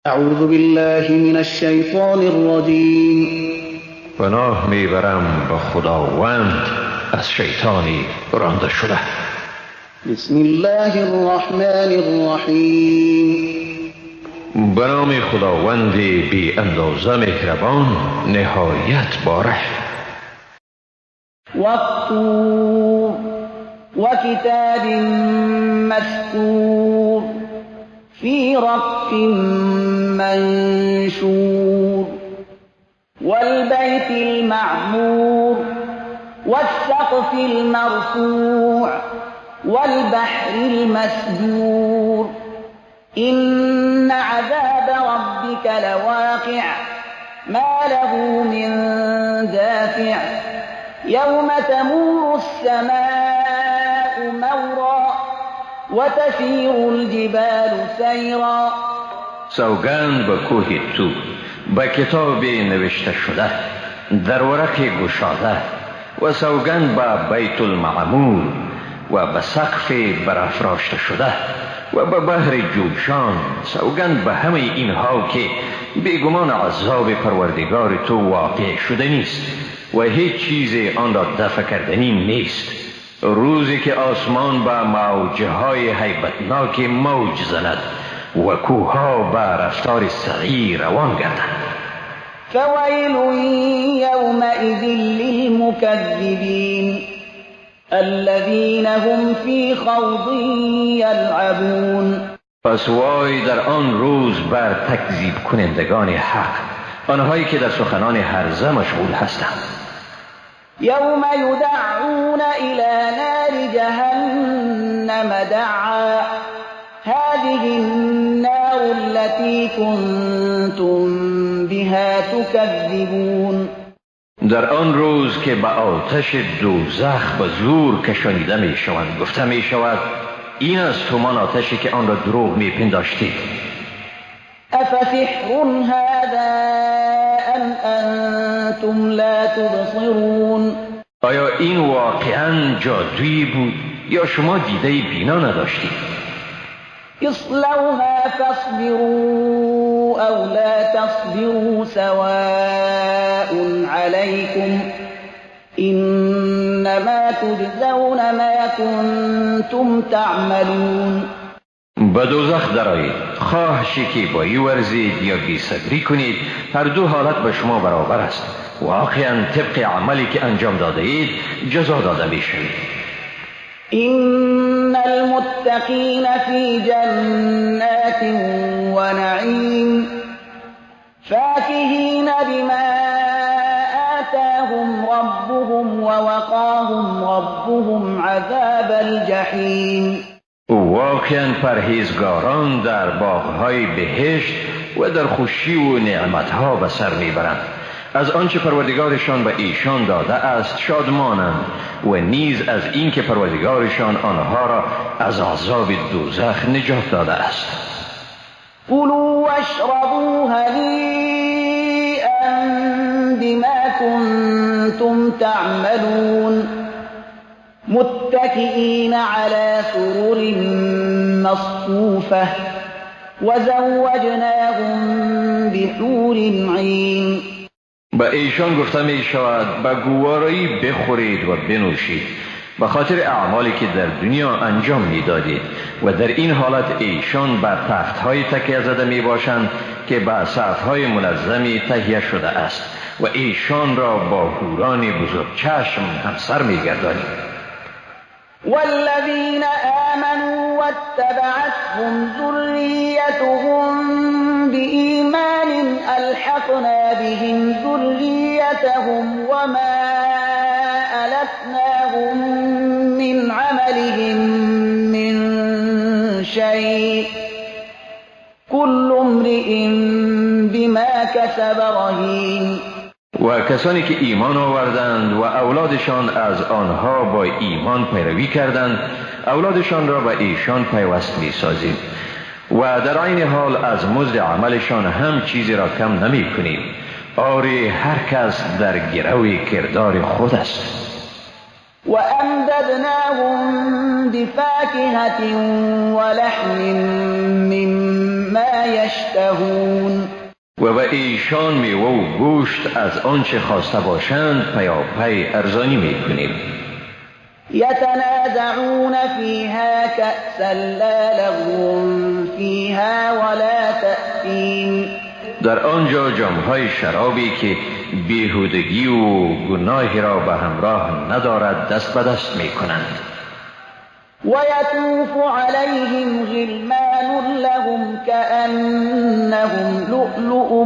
اعوذ بالله من الشیطان الرجیم. پناه میبرم به خداوند از شیطانی رانده شده. بسم الله الرحمن الرحیم. به نام خداوند بی اندازه مهربان نهایت باره. والطور وکتاب مسطور فی رق منشور والبيت المعمور والسقف المرفوع والبحر المسجور إن عذاب ربك لواقع ما له من دافع يوم تمور السماء مورا وتسير الجبال سيرا. سوگند به کوه طور، به کتاب نوشته شده در ورق گشاده، و سوگند به بیت المعمور و به سقف برافراشته شده و به بحر جوشان. سوگند به همه اینها که بیگمان عذاب پروردگار تو واقع شده نیست و هیچ چیز آن را دفع کردنی نیست. روزی که آسمان به موجهای هیبتناک موج زند و کوها به رفتار سریع روان گردند. فویل یومئذ للمکذبین الذین هم فی خوض یلعبون. پس وای در آن روز بر تکذیب کنندگان حق، آنهایی که در سخنان هرزه مشغول هستند. یوم یدعون الی نار جهنم دعا هذه النار التي كنتم بها تكذبون. در آن روز که به آتش دوزخ به زور کشانیده می شوند گفته می شود این است همان آتشی که آن را دروغ می پنداشتید. افسحر هذا ام انتم لا تبصرون. آیا این واقعا جادویی بود یا شما دیده بینا نداشتید؟ اصلوها فاصبروا او لا تصبروا سواء عليكم انما تجزون ما كنتم تعملون. به دوزخ درآیید، خواه شکیبایی ورزید یا بی‌صبری کنید، هر دو حالت به شما برابر است. واقعا طبق عملی که انجام داده اید جزا داده می شوید. إن المتقين في جنات ونعيم فاكهين بما آتاهم ربهم ووقاهم ربهم عذاب الجحيم. واقعا پرهیزگاران در باغهای بهشت و در خوشی و نعمتها به سر میبرند. از آنچه پروردگارشان به ایشان داده است شادمانند و نیز از این که پروردگارشان آنها را از عذاب دوزخ نجات داده است. کلوا واشربوا هنیئا بما کنتم تعملون متکئین علی سرر مصفوفة وزوجناهم بحور عین. به ایشان گفته می شود به گوارایی بخورید و بنوشید به خاطر اعمالی که در دنیا انجام می دادید و در این حالت ایشان بر تخت‌های تکیه زده می باشند که به سقف‌های منظمی تهیه شده است و ایشان را با حوران بزرگ چشم همسر می گردانید. والذین آمنوا واتبعتهم ذریتهم بإيمان ألحقنا بهم ذريتهم وما ألتناهم من عملهم من شيء كل امرئ بما كسب رهين. و کسانی که ایمان آوردند و اولادشان از آنها با ایمان پیروی کردند اولادشان را به ایشان پیوست می سازیم و در عین حال از مزد عملشان هم چیزی را کم نمی کنیم. آری هر کس در گرو کردار خود است. و امددناهم بفاکهة و لحم مما یشتهون. يشتهون و به ایشان میوه و گوشت از آنچه خواسته باشند پیاپی ارزانی میکنیم. يتنازعون فيها كأسا لا لغو فيها ولا تأثیم. در آنجا جامهای شرابی که بیهودگی و گناهی را به همراه ندارد دست به دست میکنند. ويطوف عليهم غلمان لهم كأنهم لؤلؤ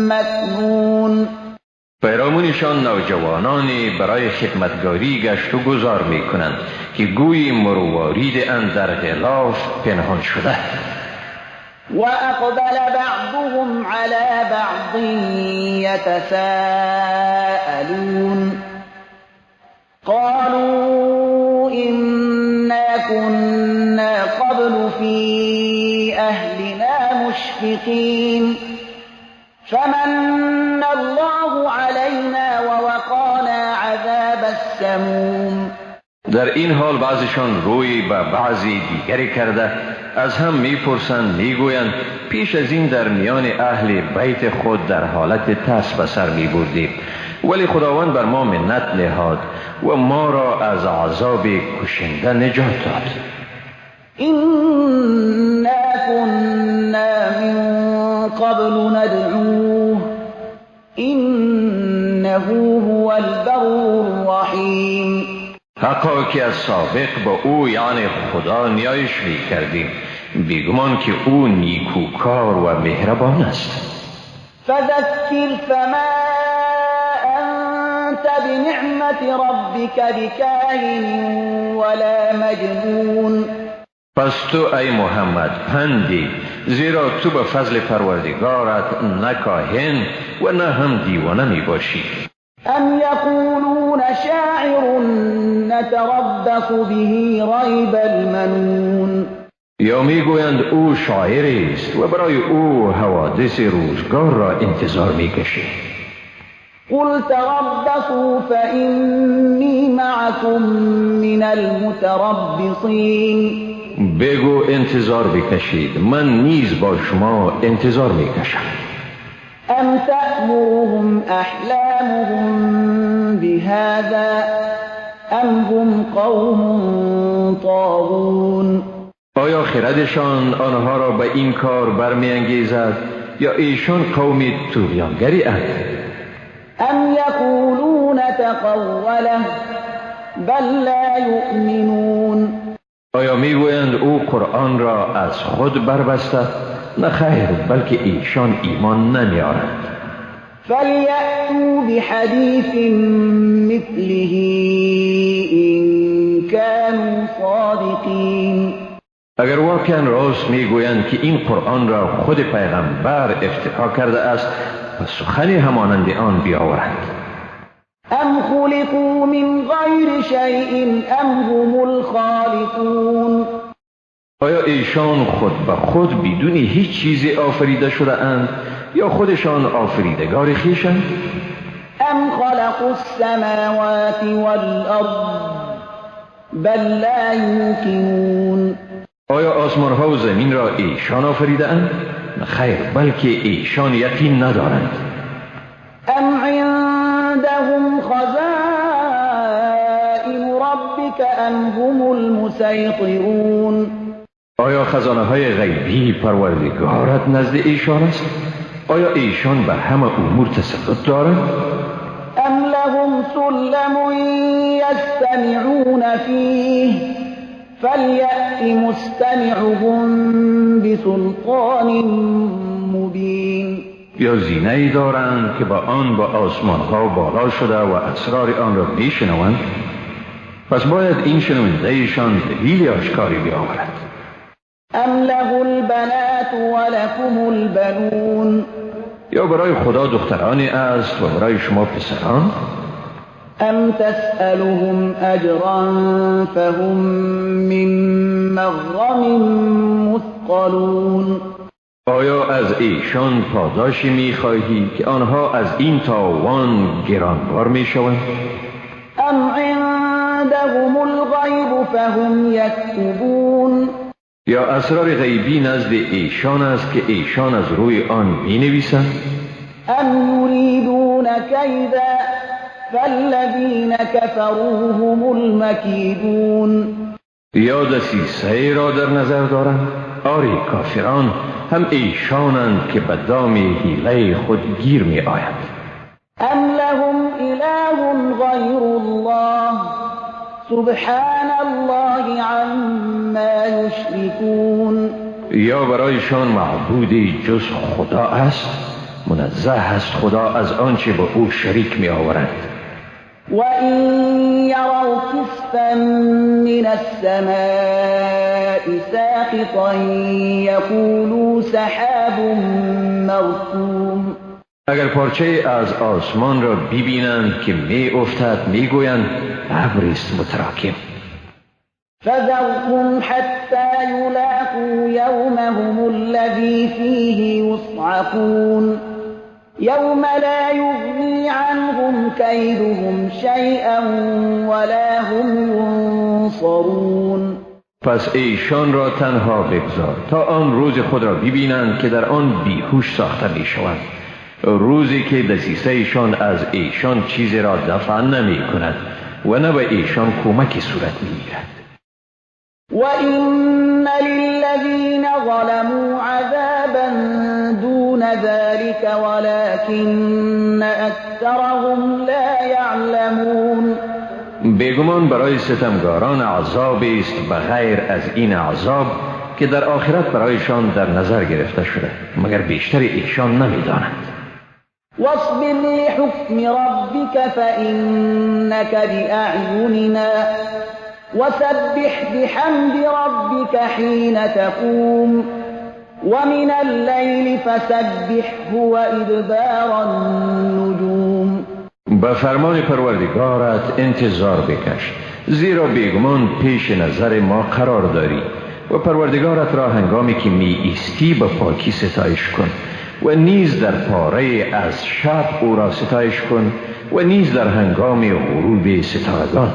مكنون. پیرامونشان نوجوانانی برای خدمتگاری گشت و گذار می کنند که گویی مروارید اند در غلاف پنهان شده. وأقبل بعضهم على بعض يتساءلون قالوا إنا كنا قبل في أهلنا مشفقين فمن الله علينا ووقانا عذاب السموم. در این حال بعضشان روی به بعضی دیگری کرده از هم میپرسند میگویند پیش از این در میان اهل بیت خود در حالت ترس به سر میبردیم ولی خداوند بر ما منت نهاد و ما را از عذاب کشنده نجات داد. إنا كنا من قبل ندعوه إنه هو البر الرحیم. حقا که از سابق با او یعنی خدا نیایش می کردیم بیگمان که او نیکوکار و مهربان است. فذكر فما أنت بنعمة ربك بكاهن ولا مجنون. پس تو ای محمد پندی زیرا تو به فضل پروردگارت نه کاهن و نه هم دیوانه می باشی. ام یقولون شاعر نتربص به ریب المنون. یا میگویند او شاعری است و برای او حوادث روزگار را انتظار میکشی. قل تربصوا فإني معكم من المتربصین. بگو انتظار بکشید من نیز با شما انتظار میکشم. ام تأمرهم احلامهم بهذا ام هم قوم طاغون. آیا خردشان آنها را به این کار برمیانگیزد یا ایشان قوم طغیانگری اند؟ ام یقولون تقوله بل لا یؤمنون. آیا میگویند او قرآن را از خود بربسته؟ نه خیر بلکه ایشان ایمان نمیارند. فلیأتوا بحدیث مثله ان كانوا صادقین. اگر واقعا راست میگویند که این قرآن را خود پیغمبر افتتاح کرده است پس سخنی همانند آن بیاورند. ام خلقوا من غیر شیء ام هم الخالقون. آیا ایشان خود به خود بدون هیچ چیزی آفریده شده اند یا خودشان آفریدگار خویشند؟ ام خلقوا السماوات والارض بل لا یوقنون. آیا آسمان ها و زمین را ایشان آفریده اند؟ خیر بلکه ایشان یقین ندارند. ام عندهم خزائن ربك ام هم المسيطرون. آیا خزانه های غیبی پروردگارت نزد ایشان است؟ آیا ایشان به همه امور تسلط دارند؟ ام لهم سلم یستمعون فیه فلیأت مستمعهم بسلطان مبین. یا زینه ای دارند که با آن با آسمان ها بالا شده و اسرار آن را میشنوند پس باید این شنونده ایشان دلیل آشکاری بیاورد. ام له البنات ولکم البنون. یا برای خدا دخترانی است و برای شما پسران؟ ام تسألهم اجرا فهم من مغرم مثقلون. آیا از ایشان پاداشی میخواهی که آنها از این تاوان گرانبار میشوند؟ ام عندهم الغیب فهم یکتبون. یا اسرار غیبی نزد ایشان است که ایشان از روی آن می نویسند؟ ام یریدون کیدا فالذین کفروا هم المکیدون. یا دسیسه را در نظر دارند؟ آری کافران هم ایشانند که به دام حیله خود گیر می آیند. ام لهم اله غیر الله سبحان الله عما یشرکون. یا برایشان معبودی جز خدا است؟ منزه است خدا از آنچه به او شریک می آورند. و این یروا کسفا من السماء ساقطا یقولوا سحاب مرکوم. اگر پارچه از آسمان را ببینند که می افتد می گویند ابری است متراکم. فذرهم حتى يلاقوا يومهم الذي فيه يصعقون يوم لا يغني عنهم كيدهم شيئا ولا هم ينصرون. پس ایشان را تنها بگذار تا آن روز خود را ببینند که در آن بیهوش ساخته می شوند، روزی که دسیسه ایشان از ایشان چیزی را دفع نمی کند و نه به ایشان کمکی صورت می گیرد. وَإِنَّ لِلَّذِينَ ظَلَمُوا عَذَابًا دُونَ ذَلِكَ وَلَكِنَّ أَكْثَرَهُمْ لَا يَعْلَمُونَ. بیگمان برای ستمگاران عذابی است بغیر از این عذاب که در آخرت برایشان در نظر گرفته شده، مگر بیشتر ایشان نمی‌دانند. واصبر لحكم ربك فإنك بأعيننا وسبح بحمد ربك حين تقوم ومن الليل فسبحه وإدبار النجوم. به فرمان پروردگارت انتظار بکش، زیرا بیگمان پیش نظر ما قرار داری، و پروردگارت را هنگامی که می ایستی به پاکی ستایش کن و نیز در پاره از شب او را ستایش کن و نیز در هنگام غروب ستارگان.